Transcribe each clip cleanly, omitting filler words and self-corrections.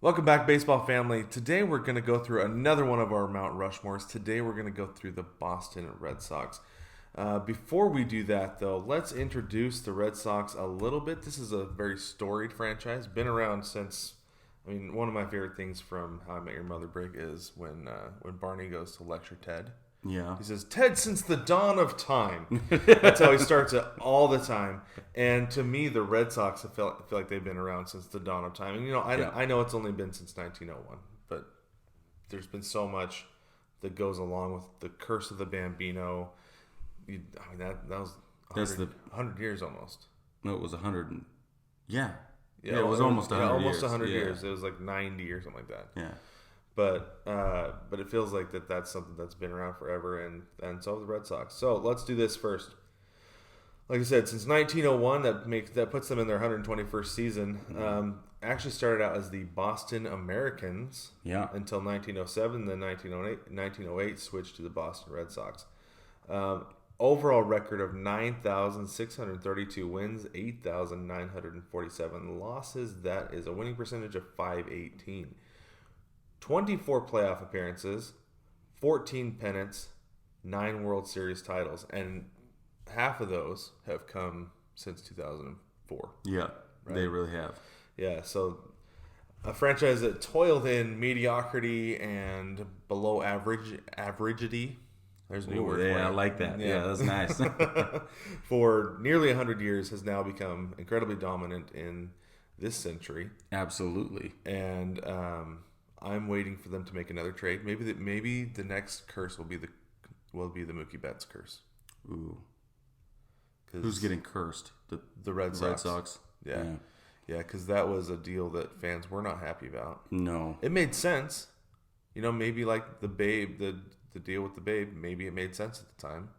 Welcome back, baseball family. Today we're going to go through another one of our Mount Rushmores. Today we're going to go through the Boston Red Sox. Before we do that, though, let's introduce the Red Sox a little bit. This is a very storied franchise. Been around since, one of my favorite things from How I Met Your Mother, Brig, is when Barney goes to lecture Ted. Yeah. He says, Ted, since the dawn of time. That's how he starts it all the time. And to me, the Red Sox feel like they've been around since the dawn of time. And, I know it's only been since 1901, but there's been so much that goes along with the curse of the Bambino. That was 100 years almost. No, it was 100. Yeah, it was almost 100 years. Almost 100 years. It was like 90 or something like that. Yeah. But it feels like that's something that's been around forever, and so have the Red Sox. So let's do this first. Like I said, since 1901, that puts them in their 121st season. Actually started out as the Boston Americans until 1907. Then 1908 switched to the Boston Red Sox. Overall record of 9,632 wins, 8,947 losses. That is a winning percentage of .518. 24 playoff appearances, 14 pennants, 9 World Series titles, and half of those have come since 2004. Yeah, right? They really have. Yeah, so a franchise that toiled in mediocrity and below averagity. There's a new word. Yeah, I like that. Yeah, that's nice. For nearly 100 years has now become incredibly dominant in this century. Absolutely. And I'm waiting for them to make another trade. Maybe the next curse will be the Mookie Betts curse. Ooh. Who's getting cursed? The Red Sox. Red Sox. Yeah, because that was a deal that fans were not happy about. No. It made sense. Maybe like the Babe, the deal with the Babe, maybe it made sense at the time,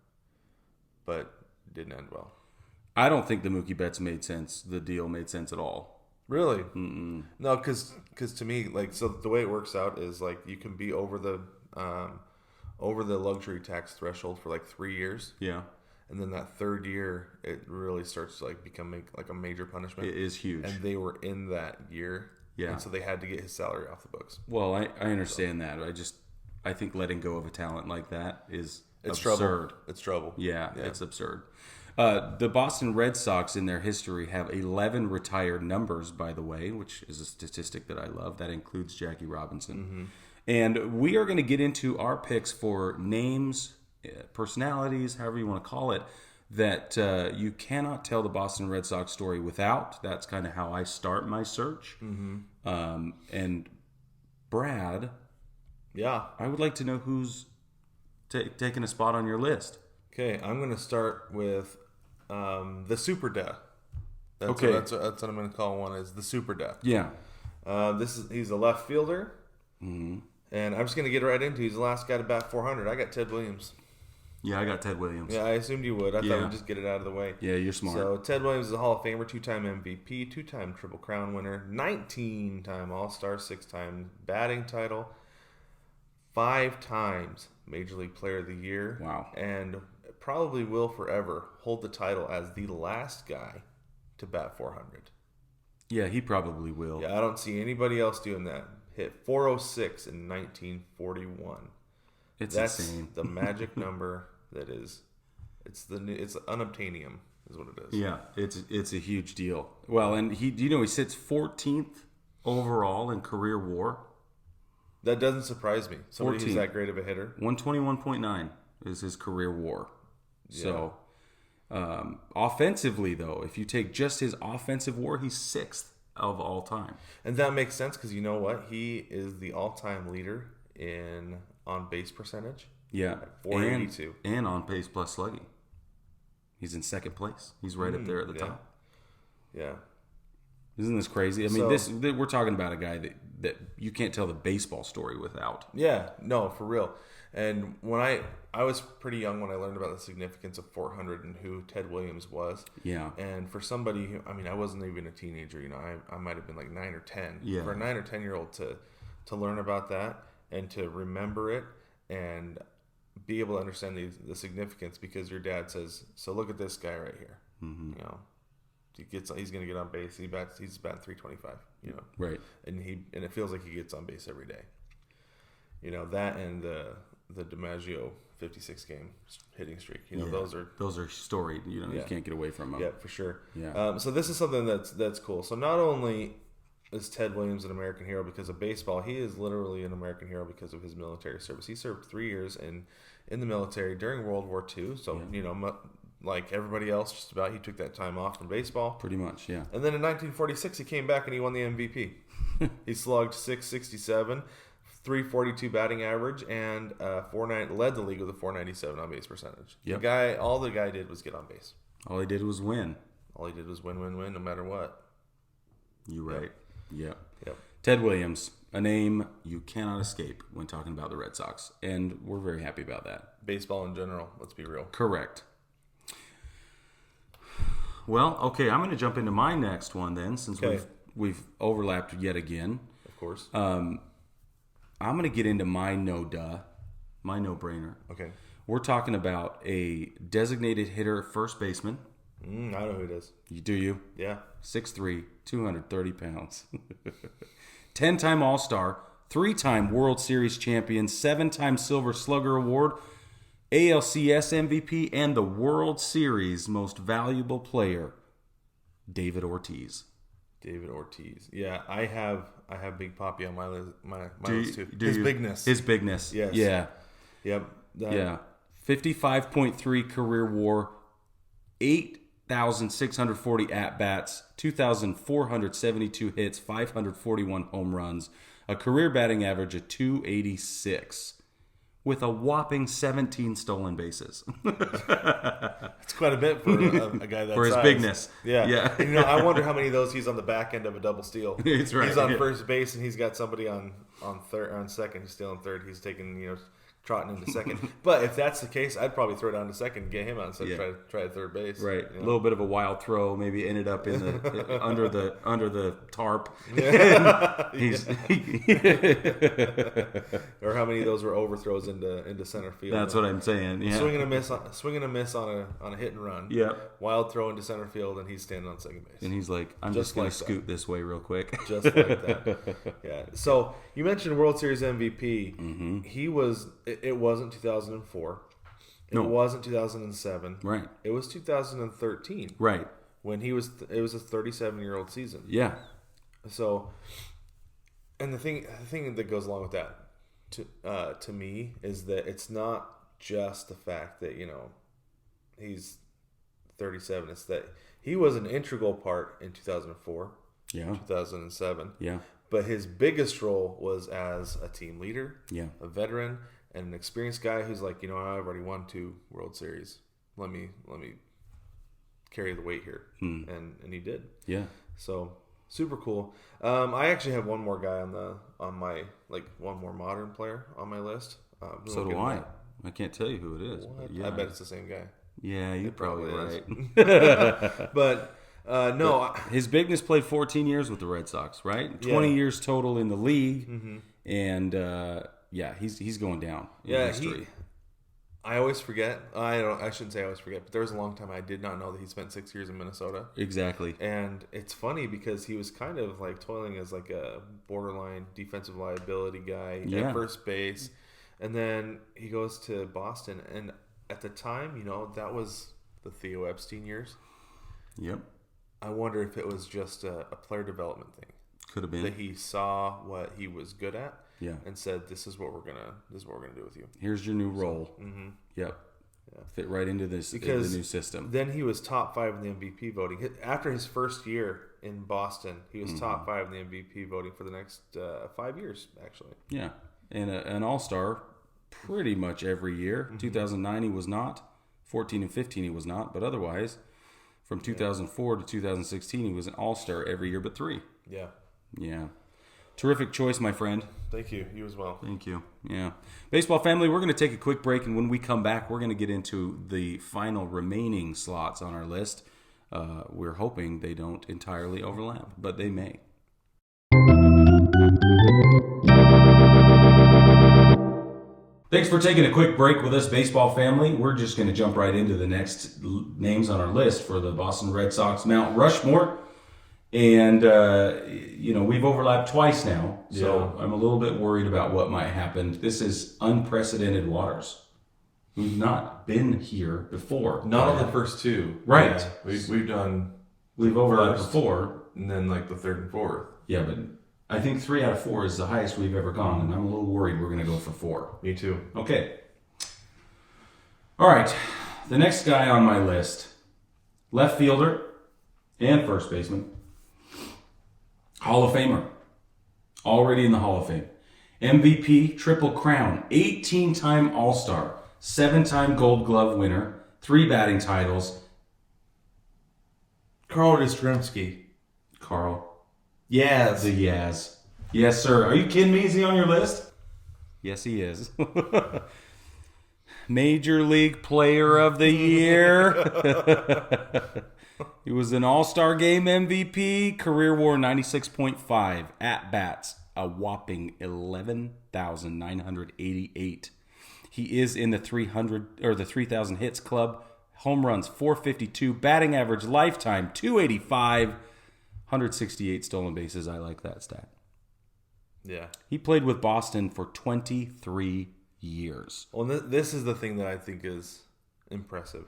but it didn't end well. I don't think the Mookie Betts made sense. The deal made sense at all. Really? Mm-mm. No, because to me, so the way it works out is you can be over the luxury tax threshold for 3 years. Yeah. And then that third year, it really starts to becoming a major punishment. It is huge. And they were in that year. Yeah. And so they had to get his salary off the books. Well, I understand that. I think letting go of a talent like that is absurd. Trouble. It's trouble. Yeah, it's absurd. The Boston Red Sox in their history have 11 retired numbers, by the way, which is a statistic that I love. That includes Jackie Robinson. Mm-hmm. And we are going to get into our picks for names, personalities, however you want to call it, that you cannot tell the Boston Red Sox story without. That's kind of how I start my search. Mm-hmm. And Brad, I would like to know who's taking a spot on your list. Okay, I'm going to start with the Super Death. That's what I'm going to call one, is the Super Death. Yeah. He's a left fielder. Mm-hmm. And I'm just going to get right into it. He's the last guy to bat 400. I got Ted Williams. Yeah, I got Ted Williams. Yeah, I assumed you would. I thought we'd just get it out of the way. Yeah, you're smart. So Ted Williams is a Hall of Famer, 2-time MVP, 2-time Triple Crown winner, 19-time All-Star, 6-time batting title, 5 times Major League Player of the Year. Wow. And probably will forever hold the title as the last guy to bat 400. Yeah, he probably will. Yeah, I don't see anybody else doing that. Hit 406 in 1941. That's insane. the magic number that is. It's unobtainium is what it is. Yeah, it's a huge deal. Well, and he sits 14th overall in career WAR. That doesn't surprise me. Somebody 14th. who's that great of a hitter. 121.9 is his career WAR. Yeah. So, offensively though, if you take just his offensive WAR, he's 6th of all time. And that makes sense because you know what? He is the all-time leader in on-base percentage. Yeah. 482. And on pace plus slugging. He's in second place. He's right up there at the top. Yeah. Isn't this crazy? We're talking about a guy that you can't tell the baseball story without. Yeah, no, for real. And when I was pretty young when I learned about the significance of 400 and who Ted Williams was. Yeah. And for somebody who, I wasn't even a teenager, I might have been 9 or 10. Yeah. For a 9 or 10-year-old to learn about that and to remember it and be able to understand the significance, because your dad says, so look at this guy right here. Mm-hmm. he's going to get on base. He's batting 325. Right. And it feels like he gets on base every day. That and the DiMaggio 56 game hitting streak. Those are storied. You can't get away from them. Yeah, for sure. Yeah. So this is something that's cool. So not only is Ted Williams an American hero because of baseball, he is literally an American hero because of his military service. He served 3 years in the military during World War II. So like everybody else, just about, he took that time off from baseball. Pretty much, yeah. And then in 1946, he came back and he won the MVP. He slugged .667. .342 batting average, and led the league with a .497 on base percentage. Yep. All the guy did was get on base. All he did was win. All he did was win, no matter what. You're right. Yep. Yep. Ted Williams, a name you cannot escape when talking about the Red Sox, and we're very happy about that. Baseball in general, let's be real. Correct. Well, okay, I'm going to jump into my next one then, since we've overlapped yet again. Of course. I'm going to get into my no-brainer. Okay. We're talking about a designated hitter, first baseman. I know who it is. Do you? Yeah. 6'3", 230 pounds. 10-time All-Star, 3-time World Series champion, 7-time Silver Slugger Award, ALCS MVP, and the World Series Most Valuable Player, David Ortiz. David Ortiz. Yeah, I have Big Papi on my list too. His bigness. Yes. Yeah. Yep. Yeah. 55.3 career WAR, 8,640 at-bats, 2,472 hits, 541 home runs, a career batting average of .286. With a whopping 17 stolen bases. That's quite a bit for a guy that for his size. Bigness. Yeah. And, I wonder how many of those he's on the back end of a double steal. That's right. He's on first base and he's got somebody on second. He's stealing third. He's taking trotting into second. But if that's the case, I'd probably throw down to second and get him out instead of try third base. Right. A little bit of a wild throw, maybe ended up in the under the tarp. Yeah. Or how many of those were overthrows into center field? That's what I'm saying. Yeah. Swing and a miss on a hit and run. Yeah. Wild throw into center field, and he's standing on second base. And he's like, I'm just going to scoot this way real quick. Just like that. Yeah. So you mentioned World Series MVP. Mm-hmm. He was. It wasn't 2004. It wasn't 2007. Right. It was 2013. Right. When it was a 37-year-old season. Yeah. So, and the thing that goes along with that, to me, is that it's not just the fact that he's 37. It's that he was an integral part in 2004. Yeah. 2007. Yeah. But his biggest role was as a team leader. Yeah. A veteran. And an experienced guy who's like, I've already won 2 World Series. Let me carry the weight here, and he did. Yeah. So super cool. I actually have one more guy on my one more modern player on my list. So do I. I can't tell you who it is. But yeah. I bet it's the same guy. Yeah, you're probably right. But no, his bigness played 14 years with the Red Sox, right? 20 years total in the league, and. Yeah, he's going down in history. I always forget. I shouldn't say I always forget, but there was a long time I did not know that he spent 6 years in Minnesota. Exactly. And it's funny because he was kind of like toiling as like a borderline defensive liability guy at first base. And then he goes to Boston. And at the time, that was the Theo Epstein years. Yep. I wonder if it was just a player development thing. Could have been. That he saw what he was good at. Yeah. And said, "This is what we're gonna do with you. Here's your new role." Yep. Yeah. Fit right into the new system. Then he was top 5 in the MVP voting. After his first year in Boston, he was top 5 in the MVP voting for the next 5 years, actually. Yeah, and an All-Star pretty much every year. 2009 he was not. 14 and 15 he was not. But otherwise, from 2004 to 2016 he was an All-Star every year but 3. Yeah. Yeah. Terrific choice, my friend. Thank you. You as well. Thank you. Yeah. Baseball family, we're going to take a quick break, and when we come back, we're going to get into the final remaining slots on our list. We're hoping they don't entirely overlap, but they may. Thanks Thanks for taking a quick break with us, baseball family. We're just going to jump right into the next names on our list for the Boston Red Sox Mount Rushmore. And, we've overlapped twice now, so I'm a little bit worried about what might happen. This is unprecedented waters. We've not been here before. Not on the first two. Right. Yeah, we've overlapped before. And then like the third and fourth. Yeah, but I think 3 out of 4 is the highest we've ever gone, and I'm a little worried we're going to go for 4. Me too. Okay. All right. The next guy on my list, left fielder and first baseman, Hall of Famer, already in the Hall of Fame. MVP, Triple Crown, 18-time All-Star, 7-time Gold Glove winner, 3 batting titles. Carl Yastrzemski. Carl. Yaz. The Yaz. Yes, sir. Are you kidding me? Is he on your list? Yes, he is. Major League Player of the Year. He was an All-Star Game MVP. Career WAR 96.5. At-bats, a whopping 11,988. He is in the 3,000 hits club. Home runs 452. Batting average lifetime 285. 168 stolen bases. I like that stat. Yeah. He played with Boston for 23 years. Well, this is the thing that I think is impressive.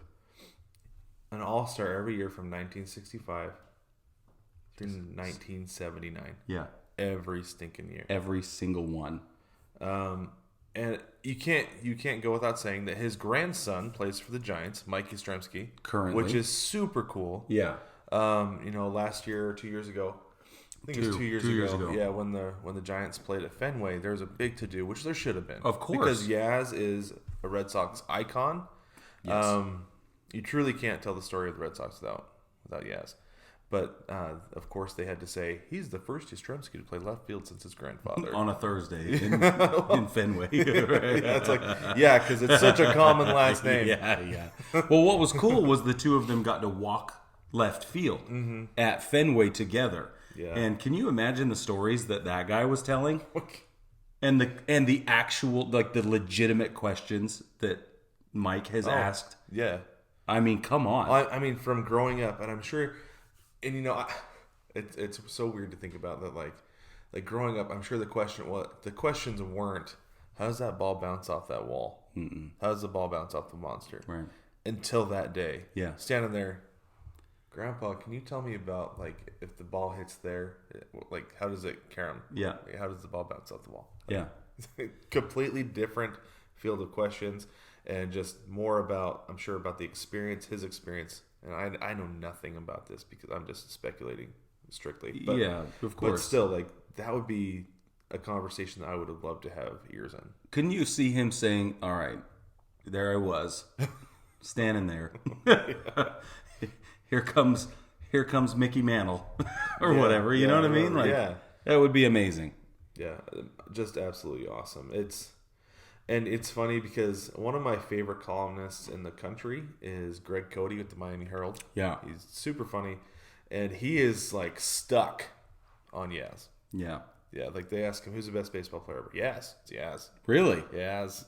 An All-Star every year from 1965 through 1979. Yeah. Every stinking year. Every single one. And you can't go without saying that his grandson plays for the Giants, Mike Yastrzemski. Currently. Which is super cool. Yeah. Last year or 2 years ago. I think it was 2 years ago. Yeah, when the Giants played at Fenway, there was a big to-do, which there should have been. Of course. Because Yaz is a Red Sox icon. Yes. You truly can't tell the story of the Red Sox without Yaz. But, of course, they had to say, he's the first Yastrzemski to play left field since his grandfather. On a Thursday in Fenway. Yeah, because it's such a common last name. Yeah. Well, what was cool was the two of them got to walk left field at Fenway together. Yeah. And can you imagine the stories that guy was telling? And the actual, like, the legitimate questions that Mike has asked? Yeah. I mean, come on. I mean, from growing up, and I'm sure, and it's so weird to think about that. Like growing up, I'm sure the questions weren't, how does that ball bounce off that wall? How does the ball bounce off the monster? Right. Until that day, yeah, standing there, Grandpa, can you tell me about like if the ball hits there, like how does it carry him? Yeah. Like, how does the ball bounce off the wall? Yeah. Completely different field of questions. And just more about, I'm sure, about the experience, his experience. And I know nothing about this because I'm just speculating strictly. But, yeah, of course. But still, like, that would be a conversation that I would have loved to have ears in. Couldn't you see him saying, all right, there I was, standing there. Here comes Mickey Mantle or whatever. You know what I mean? Like, that would be amazing. Yeah, just absolutely awesome. And it's funny because one of my favorite columnists in the country is Greg Cody with the Miami Herald. Yeah. He's super funny. And he is, like, stuck on Yaz. Yeah. Yeah, like, they ask him, who's the best baseball player ever? Yaz. It's Yaz. Really? Yaz.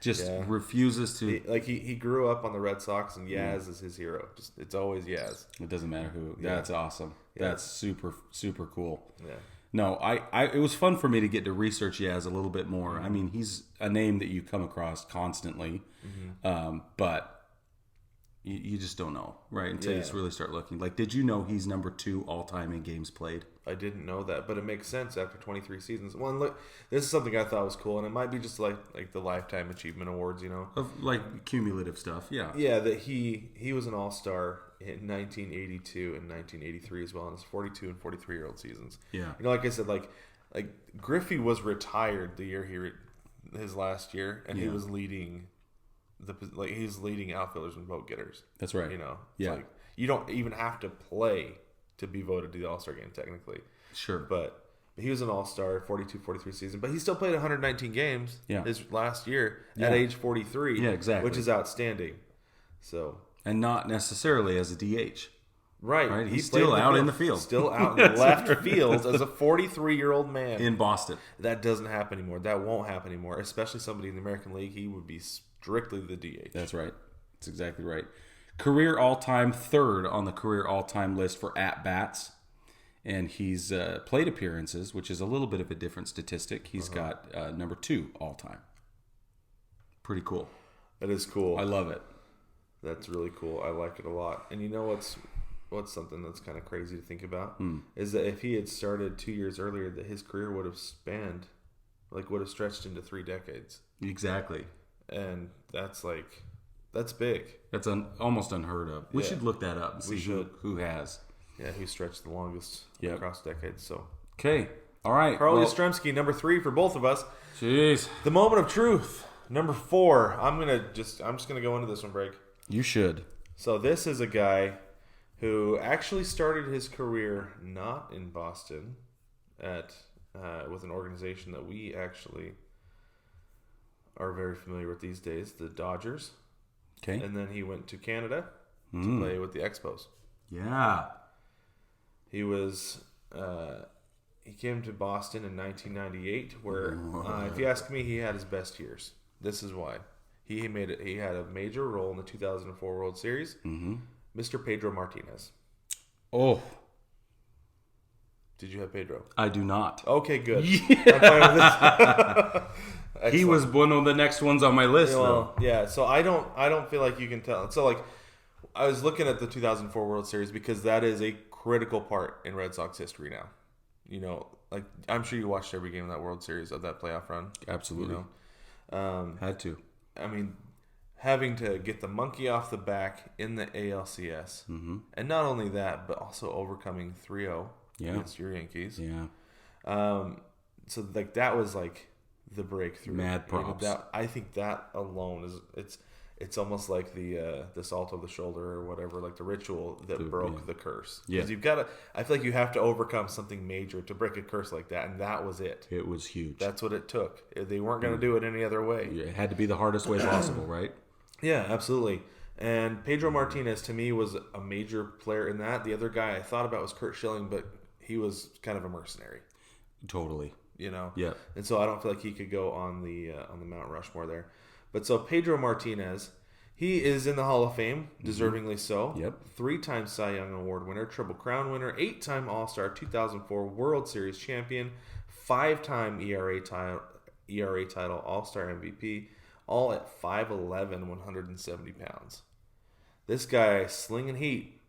Just refuses to... He grew up on the Red Sox, and Yaz is his hero. It's always Yaz. It doesn't matter who. Yeah. That's awesome. Yeah. That's super, super cool. Yeah. No, it was fun for me to get to research Yaz a little bit more. Mm-hmm. I mean, he's a name that you come across constantly, but you just don't know, right? Until you really start looking. Like, did you know he's number 2 all-time in games played? I didn't know that, but it makes sense after 23 seasons. Well, look, this is something I thought was cool, and it might be just like the Lifetime Achievement Awards, you know? Of, like, cumulative stuff, yeah. Yeah, that he was an all-star in 1982 and 1983 as well in his 42 and 43-year-old seasons. Yeah. You know, like I said, like Griffey was retired the year his last year, and he was leading he's leading outfielders and vote getters. That's right. You know, yeah. Like, you don't even have to play to be voted to the All-Star game technically. Sure. But he was an all-star 42-43 season, but he still played 119 games his last year at age 43. Yeah, exactly. Which is outstanding. So, and not necessarily as a DH. Right. He's still out in the field. Still out in left field as a 43-year-old man. In Boston. That doesn't happen anymore. That won't happen anymore. Especially somebody in the American League. He would be strictly the DH. That's right. That's exactly right. Career all-time third on the career all-time list for at-bats. And he's plate appearances, which is a little bit of a different statistic. He's got number 2 all-time. Pretty cool. That is cool. I love it. That's really cool. I like it a lot. And you know what's something that's kind of crazy to think about is that if he had started 2 years earlier, that his career would have stretched into 3 decades. Exactly. And that's big. That's almost unheard of. We should look that up and see who has. Yeah, who stretched the longest across decades. So okay, all right. Carl Yastrzemski, number 3 for both of us. Jeez. The moment of truth, number 4. I'm just gonna go into this one, Brig. You should. So this is a guy who actually started his career not in Boston with an organization that we actually are very familiar with these days, the Dodgers. Okay. And then he went to Canada to play with the Expos. Yeah. He came to Boston in 1998, where if you ask me, he had his best years. This is why. He had a major role in the 2004 World Series. Mm-hmm. Mr. Pedro Martinez. Oh. Did you have Pedro? I do not. Okay, good. Yeah. I'm fine with this. He was one of the next ones on my list, though. Yeah, so I don't feel like you can tell. So, like, I was looking at the 2004 World Series because that is a critical part in Red Sox history now. You know, like, I'm sure you watched every game of that World Series, of that playoff run. Absolutely. You know? Had to. I mean, having to get the monkey off the back in the ALCS. Mm-hmm. And not only that, but also overcoming 3-0 against your Yankees. Yeah. So, like, that was, like, the breakthrough. Mad props. You know, I think that alone it's almost like the salt of the shoulder or whatever, like the ritual that broke the curse. Yeah. Because I feel like you have to overcome something major to break a curse like that, and that was it. It was huge. That's what it took. They weren't going to do it any other way. Yeah, it had to be the hardest way possible, right? Yeah, absolutely. And Pedro Martinez, to me, was a major player in that. The other guy I thought about was Curt Schilling, but he was kind of a mercenary. Totally. You know? Yeah. And so I don't feel like he could go on the Mount Rushmore there. But so Pedro Martinez, he is in the Hall of Fame, deservingly so. Yep. 3-time Cy Young Award winner, Triple Crown winner, 8-time All-Star, 2004 World Series champion, 5-time ERA title, All-Star MVP, all at 5'11", 170 pounds. This guy slinging heat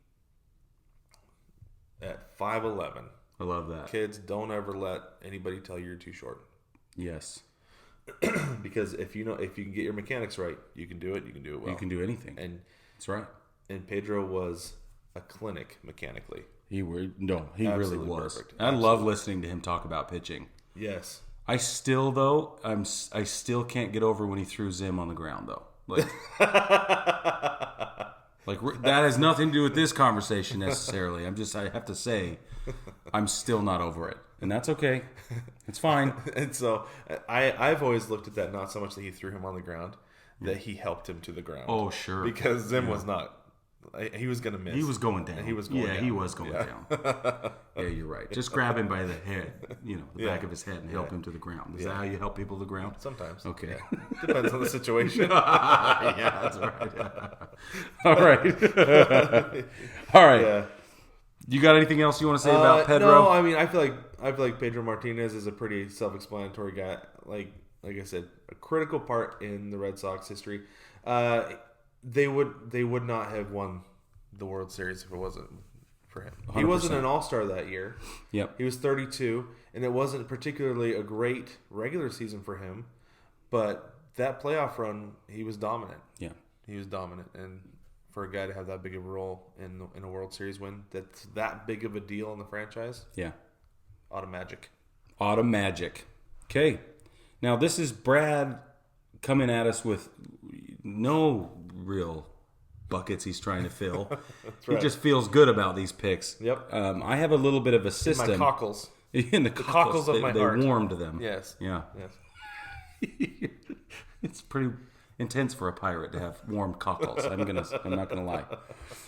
at 5'11". I love that. Kids, don't ever let anybody tell you you're too short. Yes. Because if you can get your mechanics right, you can do it. You can do it well. You can do anything. And that's right. And Pedro was a clinic mechanically. He really was. Perfect. I love listening to him talk about pitching. Yes. I still can't get over when he threw Zim on the ground though. Like, that has nothing to do with this conversation necessarily. I have to say, I'm still not over it. And that's okay. It's fine. And so I've always looked at that, not so much that he threw him on the ground, that he helped him to the ground. Oh, sure. Because Zim was not. He was going to miss. He was going down. He was going down. He was going down. Yeah, you're right. Just grab him by the head, the back of his head, and help him to the ground. Is that how you help people to the ground? Sometimes. Okay. Yeah. Depends on the situation. Yeah, that's right. All right. All right. Yeah. You got anything else you want to say about Pedro? No, I mean, I feel like Pedro Martinez is a pretty self-explanatory guy. Like I said, a critical part in the Red Sox history. They would not have won the World Series if it wasn't for him. 100%. He wasn't an All-Star that year. Yep. He was 32, and it wasn't particularly a great regular season for him. But that playoff run, he was dominant. Yeah. He was dominant, and for a guy to have that big of a role in a World Series win, that's that big of a deal in the franchise. Yeah. Automagic. Okay. Now, this is Brad coming at us with no real buckets he's trying to fill. That's right. He just feels good about these picks. Yep. I have a little bit of a system. In my cockles. In the cockles of my heart. They warmed them. Yes. Yeah. Yes. It's pretty intense for a pirate to have warm cockles. I'm not gonna lie.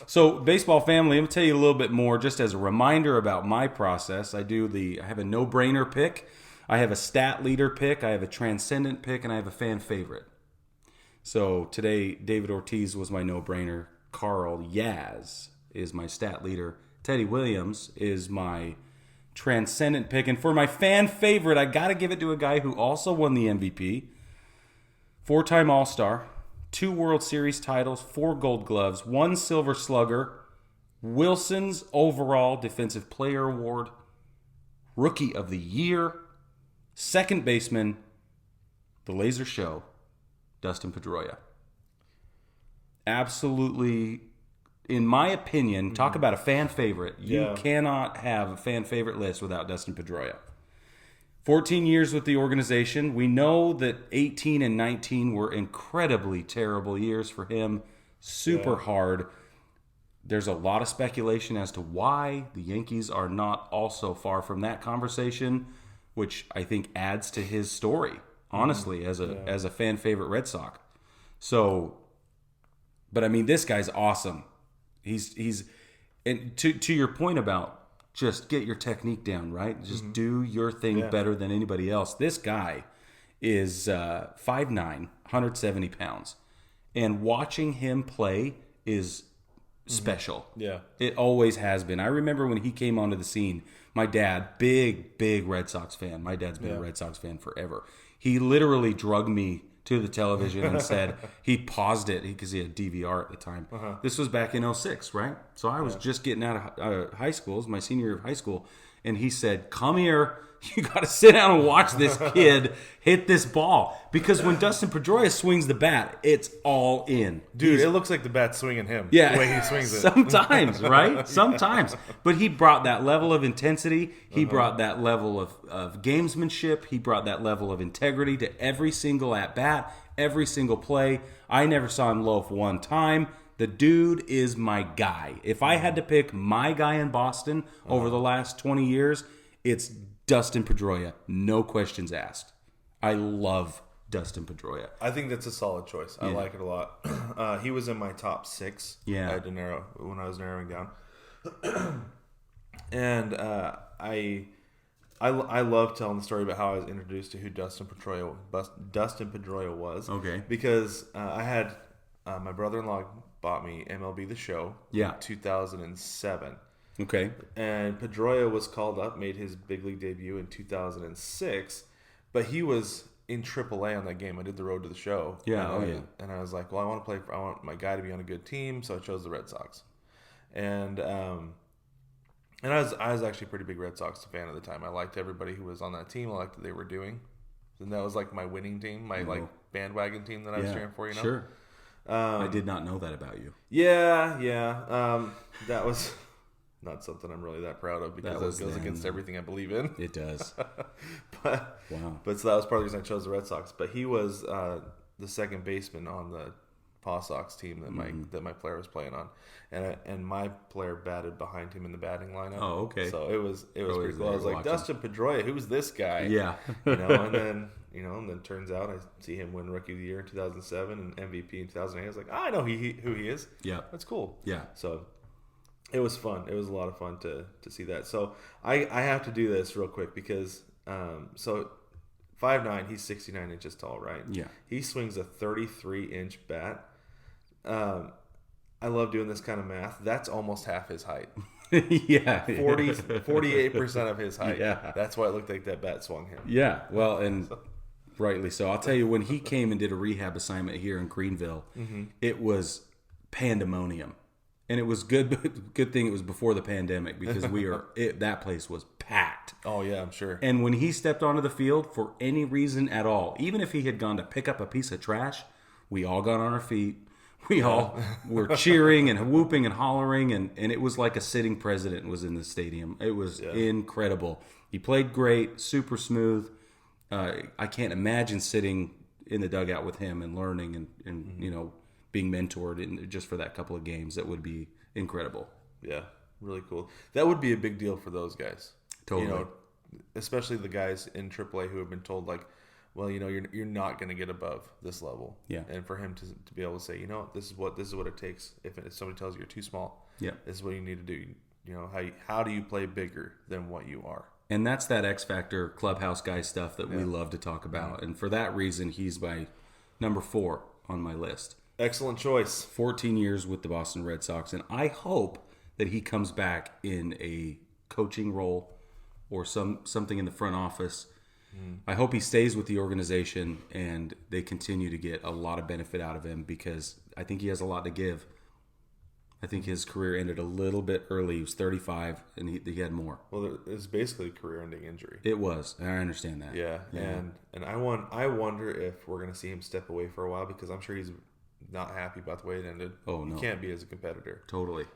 So, baseball family, I'm gonna tell you a little bit more just as a reminder about my process. I have a no-brainer pick, I have a stat leader pick, I have a transcendent pick, and I have a fan favorite. So today, David Ortiz was my no-brainer. Carl Yaz is my stat leader. Teddy Williams is my transcendent pick. And for my fan favorite, I got to give it to a guy who also won the MVP. 4-time All-Star, 2 World Series titles, 4 Gold Gloves, 1 Silver Slugger, Wilson's overall Defensive Player Award, Rookie of the Year, second baseman, the Laser Show, Dustin Pedroia. Absolutely, in my opinion, talk about a fan favorite. You cannot have a fan favorite list without Dustin Pedroia. 14 years with the organization. We know that 18 and 19 were incredibly terrible years for him. Super hard. There's a lot of speculation as to why the Yankees are not also far from that conversation, which I think adds to his story, honestly, as a fan favorite Red Sox. So, but I mean, this guy's awesome. He's and to your point about just get your technique down, right? Just do your thing better than anybody else. This guy is 5'9", 170 pounds. And watching him play is special. Yeah. It always has been. I remember when he came onto the scene, my dad, big Red Sox fan. My dad's been a Red Sox fan forever. He literally drugged me to the television and said, he paused it because he had DVR at the time. This was back in 2006, right? So I was just getting out of high school. It was my senior year of high school. And he said, come here. You got to sit down and watch this kid hit this ball. Because when Dustin Pedroia swings the bat, it's all in. Dude, it looks like the bat's swinging him. Yeah. The way he swings it. Sometimes, right? Sometimes. But he brought that level of intensity. He brought that level of gamesmanship. He brought that level of integrity to every single at-bat, every single play. I never saw him loaf one time. The dude is my guy. If I had to pick my guy in Boston over the last 20 years, it's Dustin Pedroia. No questions asked. I love Dustin Pedroia. I think that's a solid choice. I like it a lot. He was in my top 6. I had to narrow when I was narrowing down. And I love telling the story about how I was introduced to who Dustin Pedroia was. Okay. Because I had my brother-in-law bought me MLB The Show in 2007. Okay. And Pedroia was called up, made his big league debut in 2006, but he was in AAA on that game. I did the road to the show. Yeah, And I was like, well, I want my guy to be on a good team, so I chose the Red Sox. And I was actually a pretty big Red Sox fan at the time. I liked everybody who was on that team. I liked what they were doing. And that was like my winning team, my like bandwagon team that I was cheering for, you know? Sure. I did not know that about you. Yeah. That was not something I'm really that proud of because that goes against everything I believe in. It does. But so that was part of the reason I chose the Red Sox. But he was the second baseman on the Paw Sox team that my player was playing on, and my player batted behind him in the batting lineup. Oh, okay. So it was pretty cool. I was like, Dustin Pedroia, who's this guy? Yeah. And then turns out I see him win Rookie of the Year in 2007 and MVP in 2008. I was like, I know who he is. Yeah, that's cool. Yeah. So it was fun. It was a lot of fun to see that. So I have to do this real quick because so 5'9", he's 69 inches tall, right? Yeah. He swings a 33-inch bat. I love doing this kind of math. That's almost half his height. 48% of his height. Yeah. That's why it looked like that bat swung him. Yeah. Well, and rightly so. I'll tell you, when he came and did a rehab assignment here in Greenville, it was pandemonium. And it was good thing it was before the pandemic because that place was packed. Oh, yeah, I'm sure. And when he stepped onto the field for any reason at all, even if he had gone to pick up a piece of trash, we all got on our feet. We all were cheering and whooping and hollering, and it was like a sitting president was in the stadium. It was incredible. He played great, super smooth. I can't imagine sitting in the dugout with him and learning and being mentored just for that couple of games. That would be incredible. Yeah, really cool. That would be a big deal for those guys. Totally. Especially the guys in AAA who have been told, like, well, you're not going to get above this level. Yeah. And for him to be able to say, this is what it takes. If somebody tells you you're too small, yeah, this is what you need to do. How do you play bigger than what you are? And that's that X Factor clubhouse guy stuff that we love to talk about. And for that reason, he's my number 4 on my list. Excellent choice. 14 years with the Boston Red Sox. And I hope that he comes back in a coaching role or something in the front office. I hope he stays with the organization and they continue to get a lot of benefit out of him, because I think he has a lot to give. I think his career ended a little bit early. He was 35, and he had more. Well, it's basically a career-ending injury. It was. I understand that. Yeah. And I wonder if we're going to see him step away for a while, because I'm sure he's not happy about the way it ended. Oh, no. He can't be as a competitor. Totally.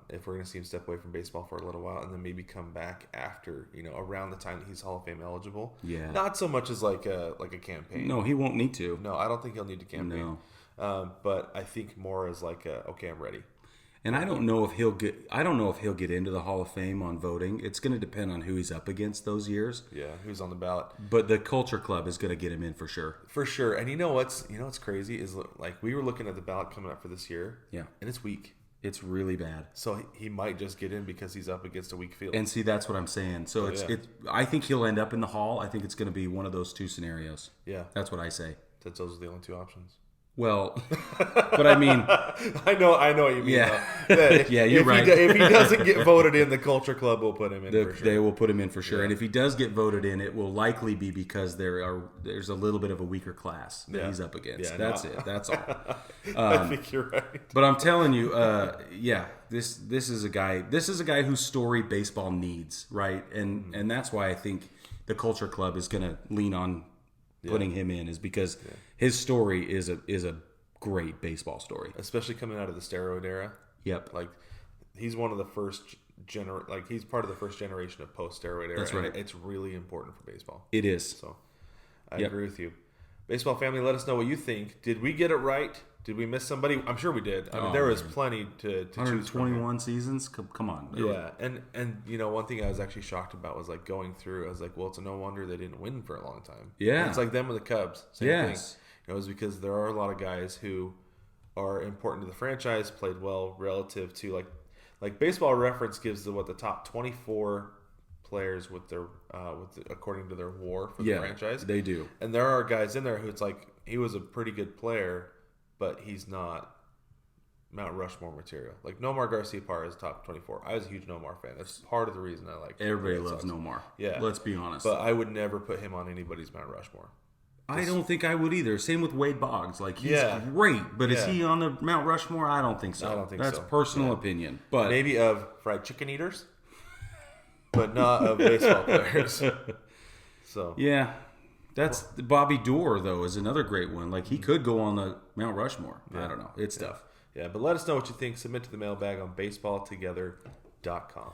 If we're going to see him step away from baseball for a little while and then maybe come back after, around the time that he's Hall of Fame eligible. Yeah. Not so much as like a campaign. No, he won't need to. No, I don't think he'll need to campaign. No. But I think more as like okay, I'm ready. And I don't know if he'll get into the Hall of Fame on voting. It's going to depend on who he's up against those years. Yeah, who's on the ballot. But the Culture Club is going to get him in for sure. For sure. And what's crazy is, like, we were looking at the ballot coming up for this year. Yeah. And it's weak. It's really bad. So he might just get in because he's up against a weak field. And see, that's what I'm saying. So I think he'll end up in the Hall. I think it's going to be one of those two scenarios. Yeah. That's what I say. Those are the only two options. Well, but I mean, I know what you mean. Yeah, yeah, you're right. If he doesn't get voted in, the Culture Club will put him in for sure. They will put him in for sure. Yeah. And if he does get voted in, it will likely be because there's a little bit of a weaker class that he's up against. That's it. That's all. I think you're right. But I'm telling you, this is a guy whose story baseball needs, right? And that's why I think the Culture Club is going to lean on putting him in, is because his story is a great baseball story, especially coming out of the steroid era. Yep. Like, he's one of the first he's part of the first generation of post steroid era. That's right. And it's really important for baseball. It is. So I agree with you. Baseball family, let us know what you think. Did we get it right? Did we miss somebody? I'm sure we did. I mean, there was plenty to choose from. 121 seasons? Come on. Yeah. And one thing I was actually shocked about was, like, going through, I was like, well, it's no wonder they didn't win for a long time. Yeah. And it's like them with the Cubs. Same thing. It was because there are a lot of guys who are important to the franchise, played well relative to, like Baseball Reference gives the top 24 players with their according to their WAR for the franchise. They do. And there are guys in there who it's like, he was a pretty good player, but he's not Mount Rushmore material. Like, Nomar Garciaparra is top 24. I was a huge Nomar fan. That's part of the reason I like. Everybody loves Nomar. Yeah, let's be honest. But I would never put him on anybody's Mount Rushmore. I don't think I would either. Same with Wade Boggs. Like, he's great, but is he on the Mount Rushmore? I don't think so. I don't think That's so. personal opinion. But maybe of fried chicken eaters, but not of baseball players. So yeah, that's Bobby Doerr, though, is another great one. Like, he could go on the Mount Rushmore. I don't know. It's tough. Yeah, but let us know what you think. Submit to the mailbag on baseballtogether.com.